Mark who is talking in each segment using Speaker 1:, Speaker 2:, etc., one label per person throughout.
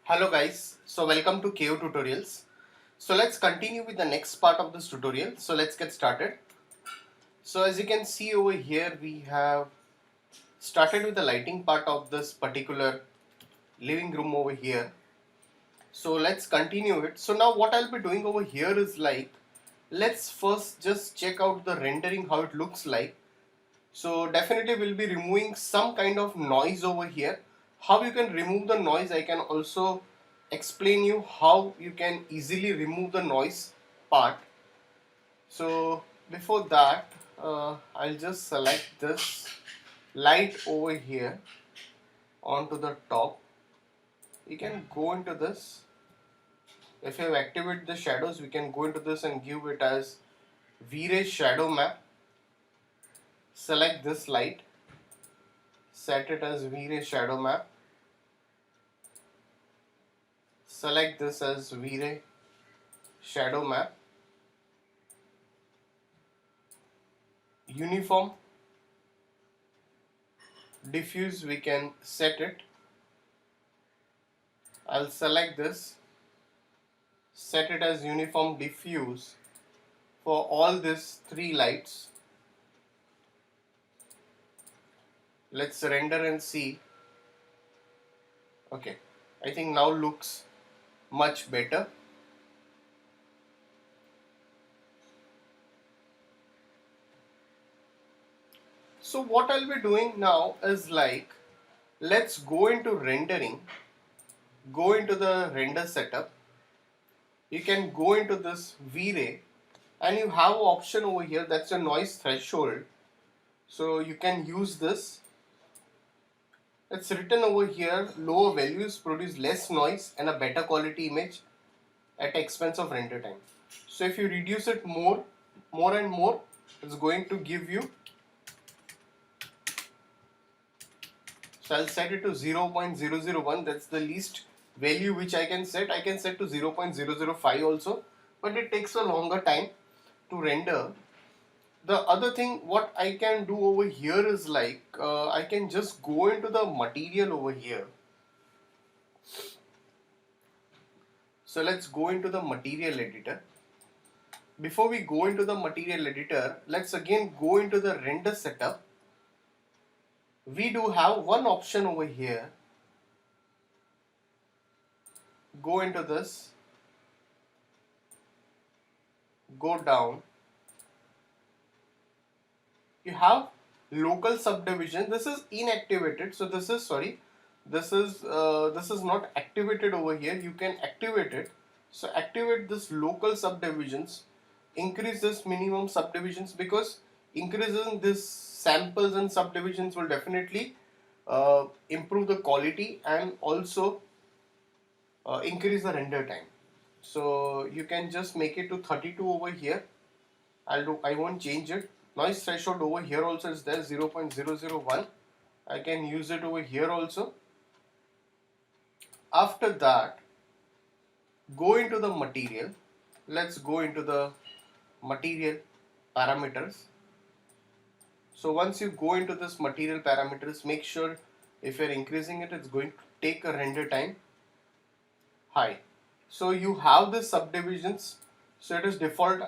Speaker 1: Hello guys, so welcome to KO Tutorials. So let's continue with the next part of this tutorial. So let's get started. So as you can see over here, we have started with the lighting part of this particular living room over here. So let's continue it. So now what I'll be doing over here is let's first just check out the rendering, how it looks like. So definitely we'll be removing some kind of noise over here. How you can remove the noise, I can also explain you how you can easily remove the noise part. So before that, I'll just select this light over here onto the top. You can go into this. If you have activated the shadows, we can go into this and give it as Vray shadow map. Select this light, set it as Vray shadow map. Select this as Vray shadow map. Uniform diffuse, we can set it. I'll select this, set it as uniform diffuse for all these three lights. Let's render and see. Okay, I think now looks much better. So what I'll be doing now is let's go into rendering, go into the render setup. You can go into this V-Ray and you have an option over here, that's a noise threshold. So you can use this. It's written over here, lower values produce less noise and a better quality image at expense of render time. So if you reduce it more and more, it's going to give you. So I'll set it to 0.001. That's the least value which I can set. I can set to 0.005 also, but it takes a longer time to render. The other thing what I can do over here is I can just go into the material over here. So let's go into the material editor. Before we go into the material editor, let's again go into the render setup. We do have one option over here. Go into this, go down. You have local subdivision. This is inactivated, so this is not activated over here. You can activate it. So activate this local subdivisions, increase this minimum subdivisions, because increasing this samples and subdivisions will definitely improve the quality and also increase the render time. So you can just make it to 32 over here. I won't change it. Noise threshold over here also is there, 0.001. I can use it over here also. After that, go into the material. Let's go into the material parameters. So once you go into this material parameters, make sure if you're increasing it, it's going to take a render time high. So you have the subdivisions. So it is default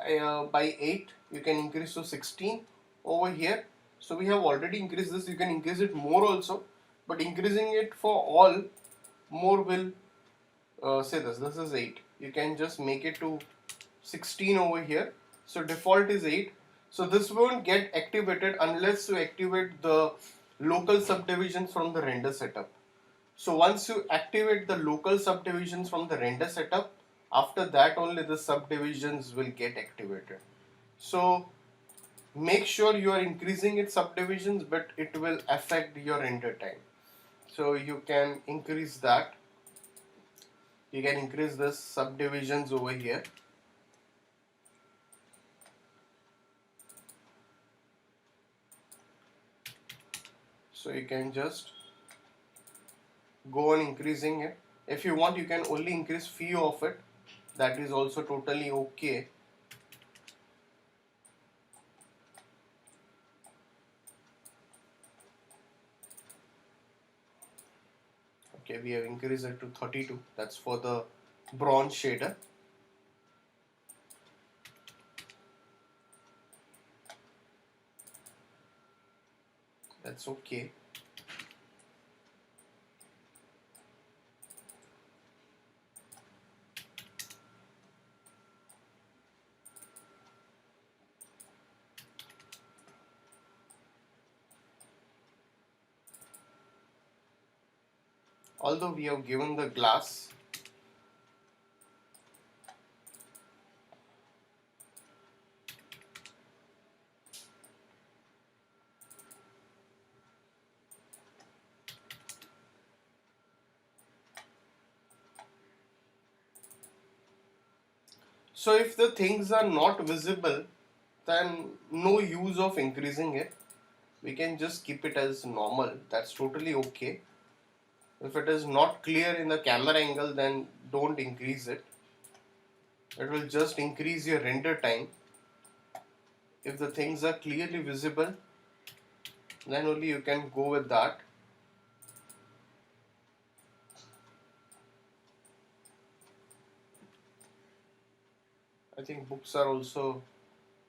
Speaker 1: by 8. You can increase to 16 over here. So we have already increased this. You can increase it more also, but increasing it for all more will say this is 8. You can just make it to 16 over here. So default is 8. So this won't get activated unless you activate the local subdivisions from the render setup. So once you activate the local subdivisions from the render setup, after that only the subdivisions will get activated. So make sure you are increasing its subdivisions, but it will affect your render time. So you can increase that. You can increase this subdivisions over here. So you can just go on increasing it. If you want, you can only increase few of it. That is also totally okay. Okay, we have increased it to 32. That's for the bronze shader. That's okay. Although we have given the glass, so if the things are not visible, then no use of increasing it. We can just keep it as normal. That's totally okay. If it is not clear in the camera angle, then don't increase it. It will just increase your render time. If the things are clearly visible, then only you can go with that. I think books are also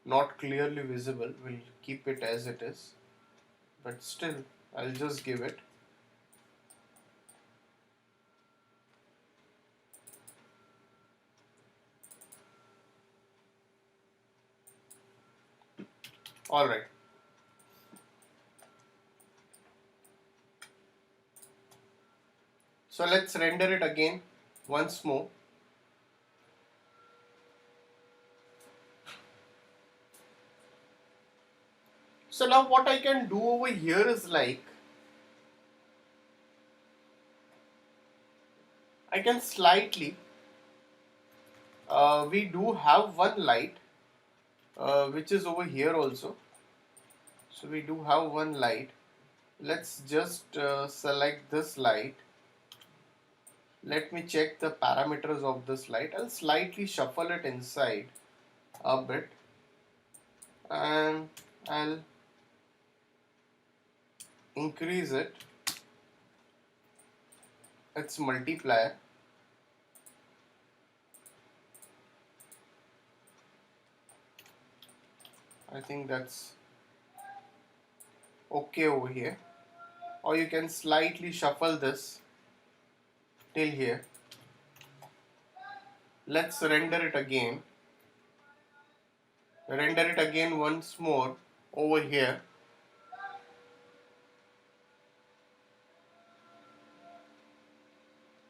Speaker 1: not clearly visible. We'll keep it as it is, but still I'll just give it. Alright. So let's render it again once more. So now what I can do over here is like, I can slightly, we do have one light which is over here also. So we do have one light. Let's just select this light. Let me check the parameters of this light. I'll slightly shuffle it inside a bit, and I'll increase its multiplier. I think that's okay over here. Or you can slightly shuffle this till here. Let's render it again. Render it again once more over here.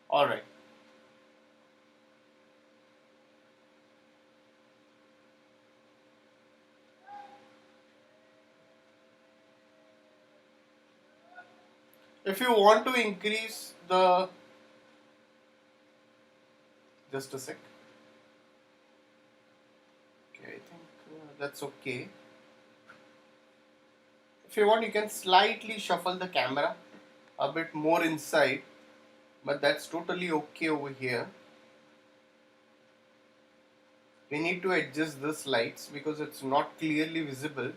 Speaker 1: Alright. If you want to increase the, just a sec. Okay, I think that's okay. If you want, you can slightly shuffle the camera a bit more inside, but that's totally okay over here. We need to adjust this lights because it's not clearly visible.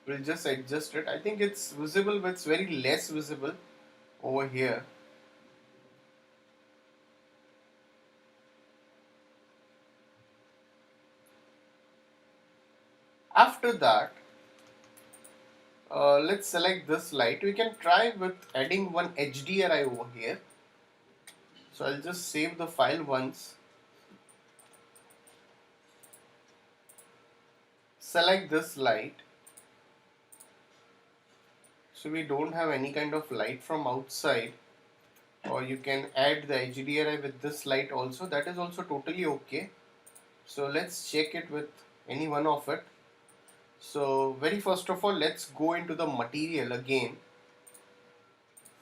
Speaker 1: We'll just adjust it. I think it's visible, but it's very less visible over here. After that, let's select this light. We can try with adding one HDRI over here. So I'll just save the file once. Select this light. So we don't have any kind of light from outside, or you can add the HDRI with this light also. That is also totally okay. So let's check it with any one of it. So very first of all, let's go into the material again.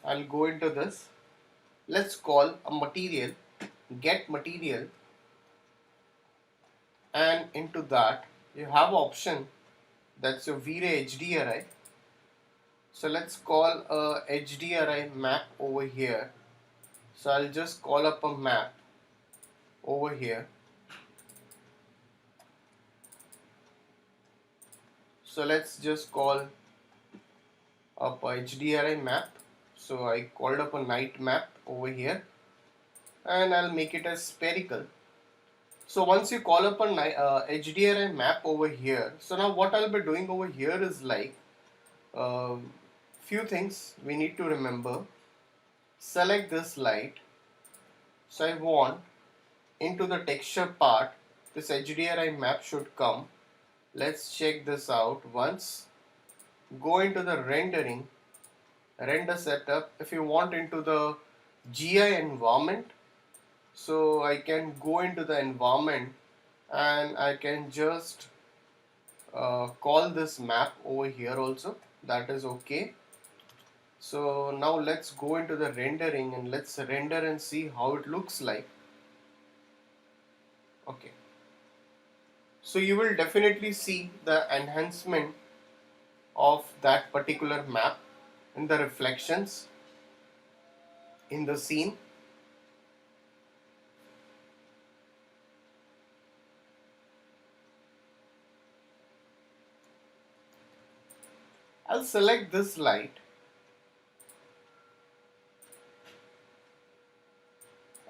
Speaker 1: I'll go into this. Let's call a material, get material, and into that you have option, that's your Vray HDRI. So let's call a HDRI map over here. So I'll just call up a map over here. So let's just call up a HDRI map. So I called up a night map over here and I'll make it as spherical. So once you call up a HDRI map over here, so now what I'll be doing over here is like few things we need to remember. Select this light. So I want into the texture part, this HDRI map should come. Let's check this out once. Go into the rendering, render setup. If you want into the GI environment, so I can go into the environment and I can just call this map over here also. That is okay. So now let's go into the rendering and let's render and see how it looks like. Okay. So you will definitely see the enhancement of that particular map in the reflections in the scene. I'll select this light.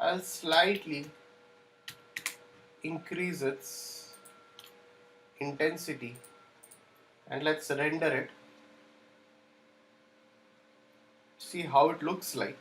Speaker 1: I'll slightly increase its intensity and let's render it. See how it looks like.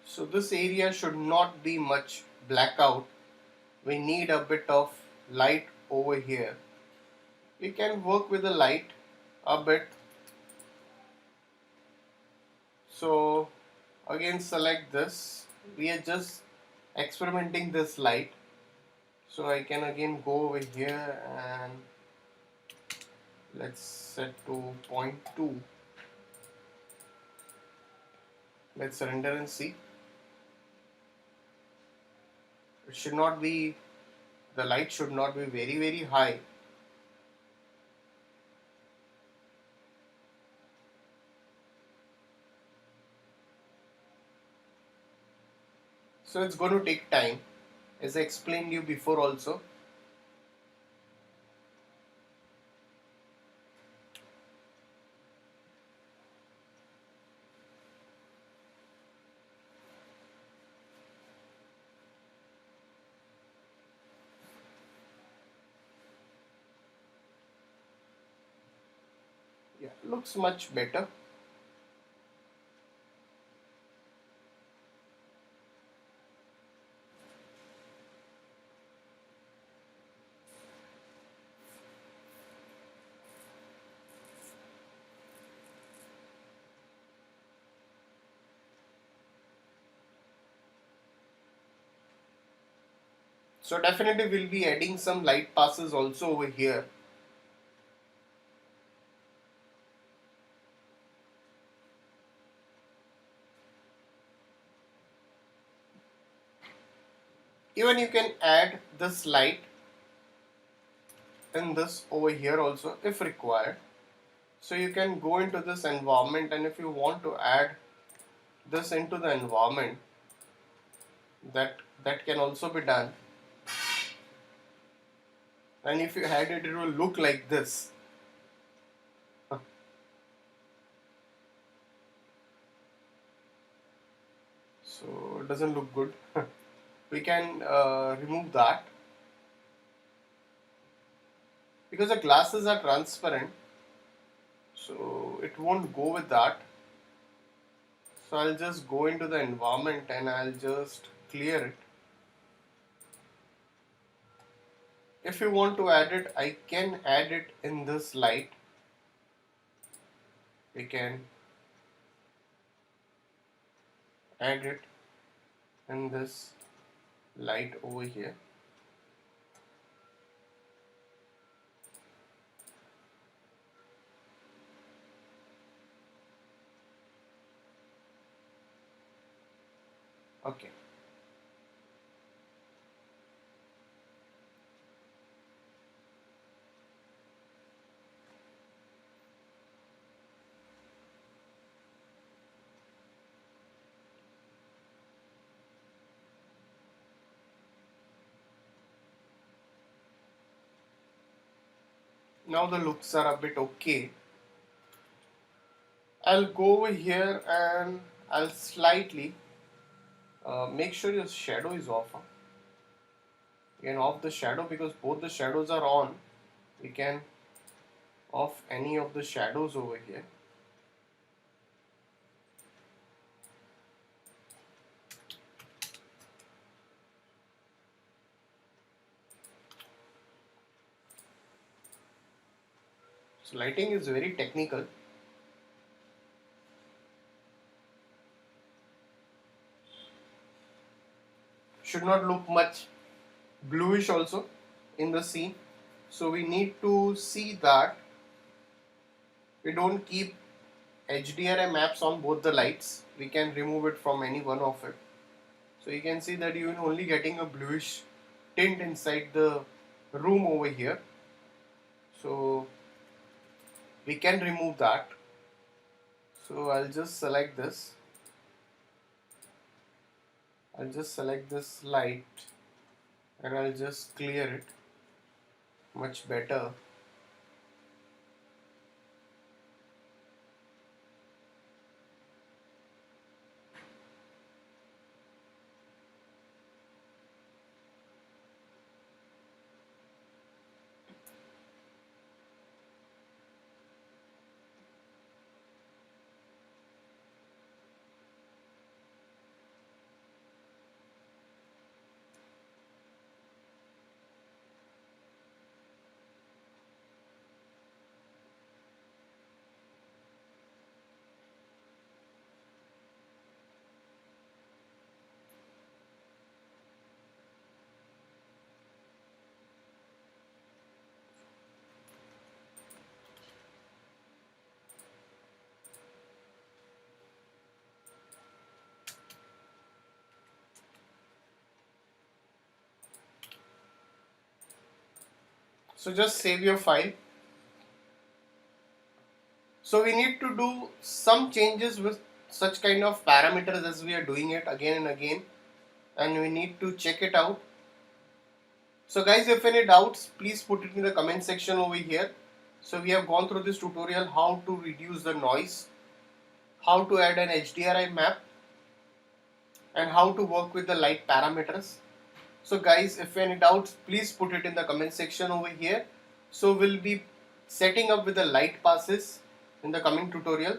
Speaker 1: So this area should not be much blackout. We need a bit of light over here. We can work with the light a bit. So again select this. We are just experimenting this light. So I can again go over here and let's set to 0.2. Let's render and see. It should not be, the light should not be very high. So it's going to take time, as I explained you before also. Yeah, looks much better. So definitely we'll be adding some light passes also over here. Even you can add this light in this over here also if required. So you can go into this environment and if you want to add this into the environment, that can also be done. And if you add it, it will look like this. So it doesn't look good. We can remove that because the glasses are transparent, so it won't go with that. So I'll just go into the environment and I'll just clear it. If you want to add it, I can add it in this light. We can add it in this light over here. Okay. Now the looks are a bit okay. I'll go over here and I'll slightly make sure your shadow is off. You can off the shadow because both the shadows are on. We can off any of the shadows over here. So lighting is very technical. Should not look much bluish also in the scene. So we need to see that we don't keep HDRI maps on both the lights. We can remove it from any one of it. So you can see that you are only getting a bluish tint inside the room over here. So we can remove that. So I'll just select this. I'll just select this light and I'll just clear it much better. So just save your file. So we need to do some changes with such kind of parameters as we are doing it again and again, and we need to check it out. So guys, if any doubts, please put it in the comment section over here. So we have gone through this tutorial how to reduce the noise, how to add an HDRI map, and how to work with the light parameters. So guys, if any doubts, please put it in the comment section over here. So we'll be setting up with the light passes in the coming tutorial.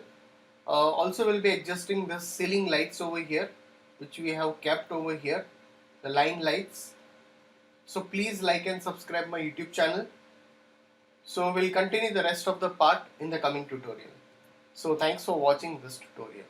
Speaker 1: Also we'll be adjusting the ceiling lights over here, which we have kept over here, the line lights. So please like and subscribe my YouTube channel. So we'll continue the rest of the part in the coming tutorial. So thanks for watching this tutorial.